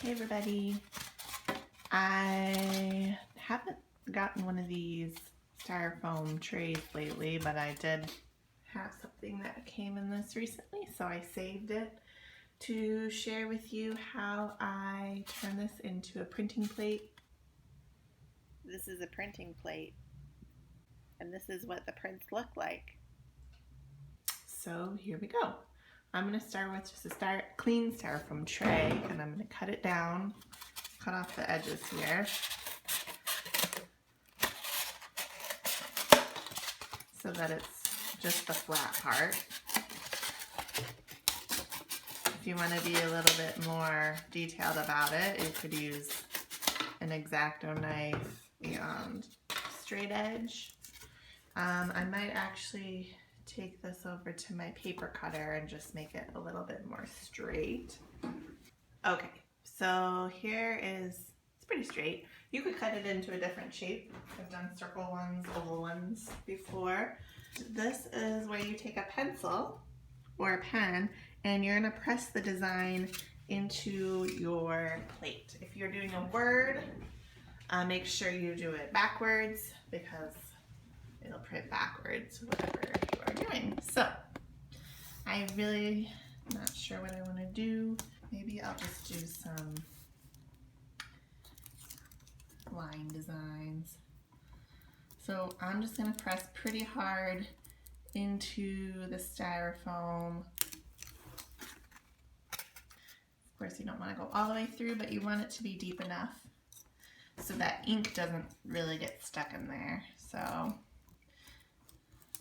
Hey everybody, I haven't gotten one of these styrofoam trays lately, but I did have something that came in this recently, so I saved it to share with you how I turn this into a printing plate. This is a printing plate, and this is what the prints look like. So here we go. I'm going to start with just a clean styrofoam tray, and I'm going to cut it down. Cut off the edges here so that it's just the flat part. If you want to be a little bit more detailed about it, you could use an X-Acto knife and straight edge. I might actually take this over to my paper cutter and just make it a little bit more straight. Okay. So here is, it's pretty straight. You could cut it into a different shape. I've done circle ones, oval ones before. This is where you take a pencil or a pen and you're gonna press the design into your plate. If you're doing a word, make sure you do it backwards because it'll print backwards, whatever you are doing. So, I'm really not sure what I wanna do. Maybe I'll just do some line designs. So I'm just going to press pretty hard into the styrofoam. Of course, you don't want to go all the way through, but you want it to be deep enough so that ink doesn't really get stuck in there. So I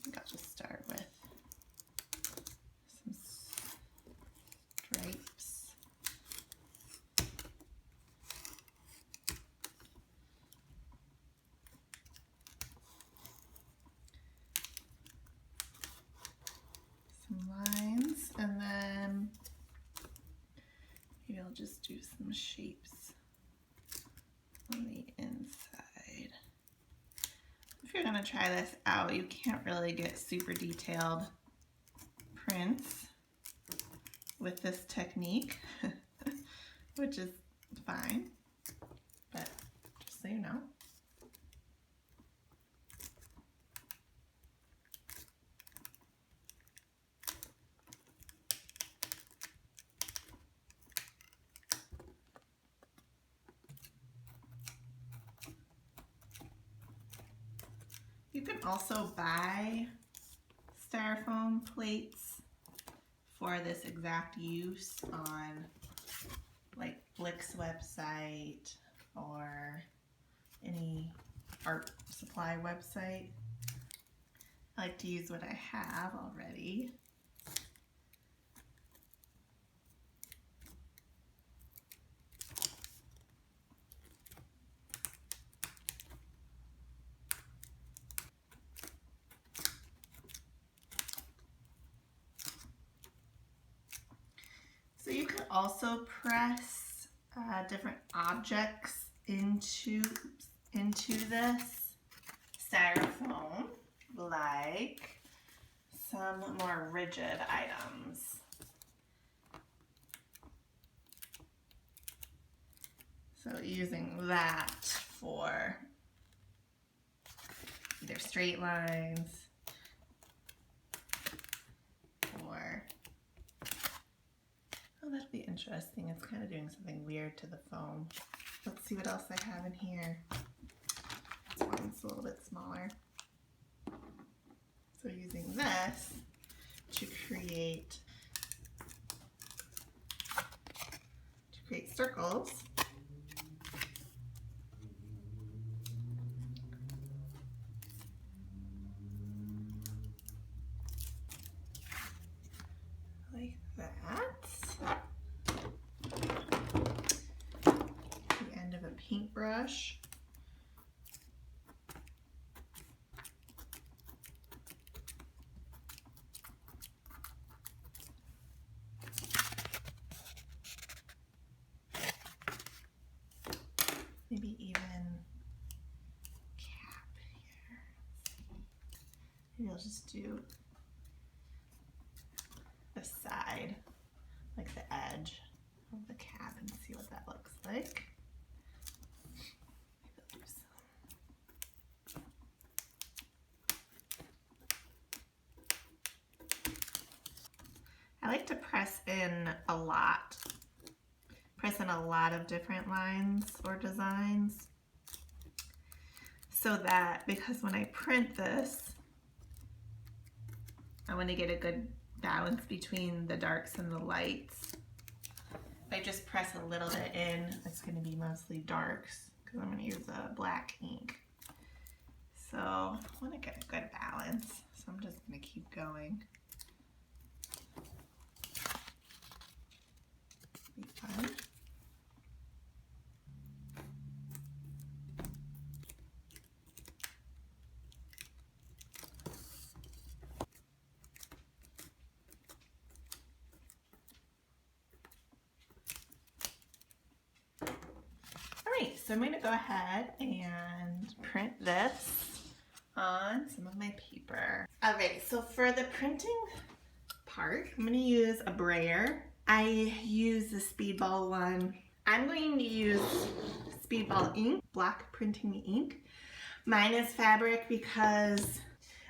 think I'll just start with some stripes. Lines, and then maybe I'll just do some shapes on the inside. If you're gonna try this out, you can't really get super detailed prints with this technique, which is fine, but just so you know. You can also buy styrofoam plates for this exact use on like Blick's website or any art supply website. I like to use what I have already. So you can also press different objects into this styrofoam, like some more rigid items. So using that for either straight lines or, oh, that'd be interesting. It's kind of doing something weird to the foam. Let's see what else I have in here. This one's a little bit smaller. So using this to create circles. Like that. The end of a paintbrush. Maybe even cap here. Maybe I'll just do the side, like the edge. of the cab and see what that looks like. I like to press in a lot of different lines or designs, so that because when I print this, I want to get a good balance between the darks and the lights. If I just press a little bit in, it's going to be mostly darks because I'm going to use a black ink. So I want to get a good balance, so I'm just going to keep going. Be fun. So I'm going to go ahead and print this on some of my paper. Alright, so for the printing part, I'm going to use a brayer. I use the Speedball one. I'm going to use Speedball ink, block printing ink. Mine is fabric because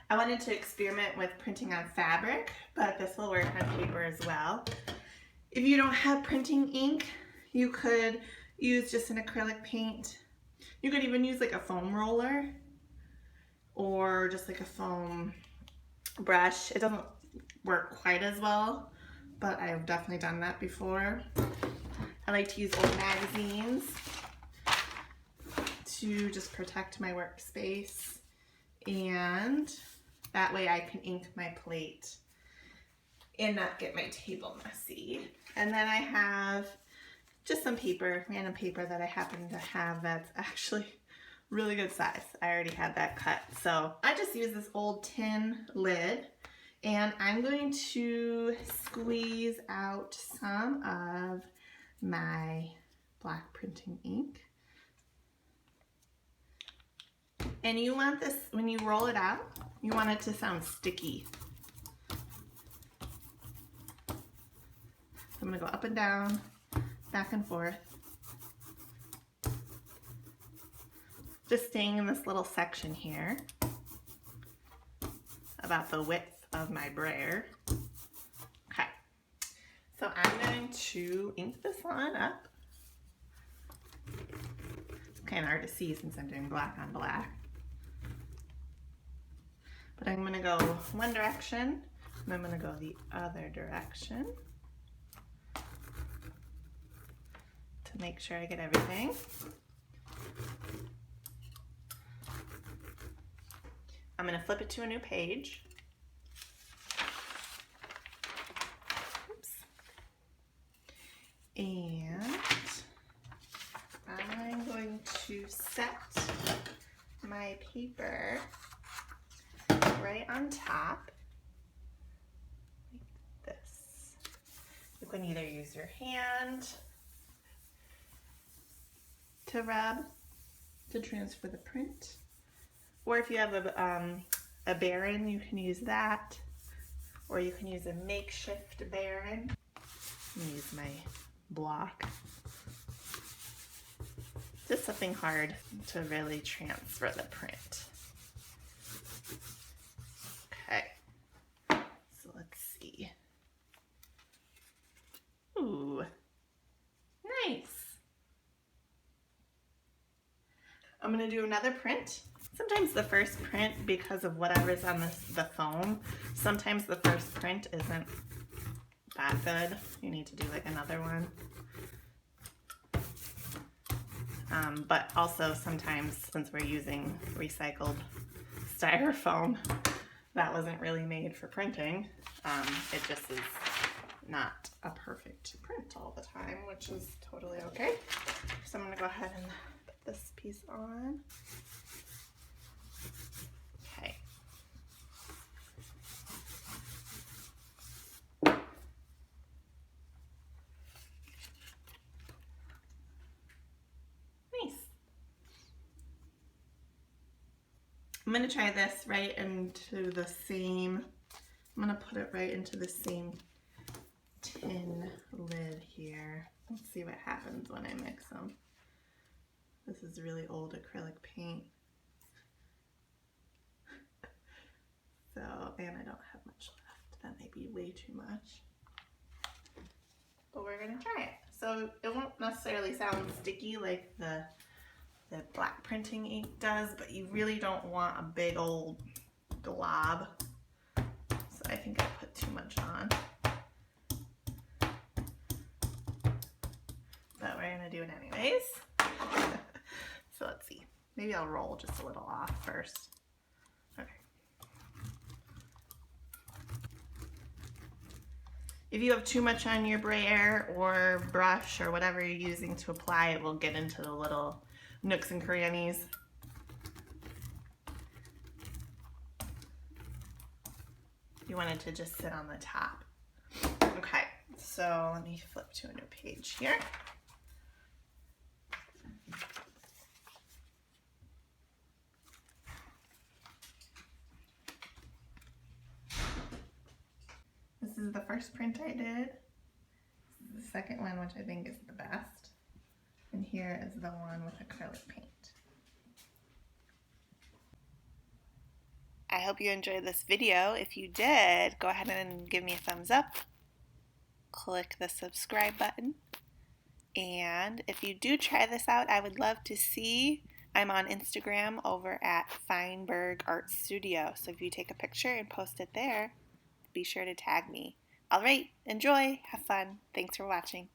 I wanted to experiment with printing on fabric, but this will work on paper as well. If you don't have printing ink, you could use just an acrylic paint. You could even use like a foam roller or just like a foam brush. It doesn't work quite as well, but I've definitely done that before. I like to use old magazines to just protect my workspace, and that way I can ink my plate and not get my table messy. And then I have just some paper, random paper that I happen to have that's actually really good size. I already had that cut. So I just use this old tin lid, and I'm going to squeeze out some of my black printing ink. And you want this, when you roll it out, you want it to sound sticky. So I'm gonna go up and down, back and forth. Just staying in this little section here, about the width of my brayer. Okay, so I'm going to ink this one up. It's kind of hard to see since I'm doing black on black. But I'm gonna go one direction, and I'm gonna go the other direction to make sure I get everything. I'm gonna flip it to a new page. Oops. And I'm going to set my paper right on top, like this. You can either use your hand to rub to transfer the print, or if you have a baron, you can use that, or you can use a makeshift baron. I'm gonna use my block. Just something hard to really transfer the print. Okay, so let's see. Ooh, nice. I'm gonna do another print. Sometimes the first print, because of whatever's on the foam, sometimes the first print isn't that good. You need to do like another one. But also sometimes, since we're using recycled styrofoam, that wasn't really made for printing. It just is not a perfect print all the time, which is totally okay. So I'm gonna go ahead and put this piece on. Okay. Nice. I'm gonna try this right into the same, I'm gonna put it right into the same tin lid here. see what happens when I mix them. This is really old acrylic paint. So, and I don't have much left. That may be way too much. But we're gonna try it. So it won't necessarily sound sticky like the black printing ink does, but you really don't want a big old glob. So I think I put too much on. But we're gonna do it anyways. So let's see. Maybe I'll roll just a little off first. Okay. If you have too much on your brayer or brush or whatever you're using to apply, it will get into the little nooks and crannies. You want it to just sit on the top. Okay, so let me flip to a new page here. This is the first print I did. This is the second one, which I think is the best. And here is the one with acrylic paint. I hope you enjoyed this video. If you did, go ahead and give me a thumbs up. Click the subscribe button. And if you do try this out, I would love to see. I'm on Instagram over at Feinberg Art Studio. So if you take a picture and post it there, be sure to tag me. All right, enjoy, have fun. Thanks for watching.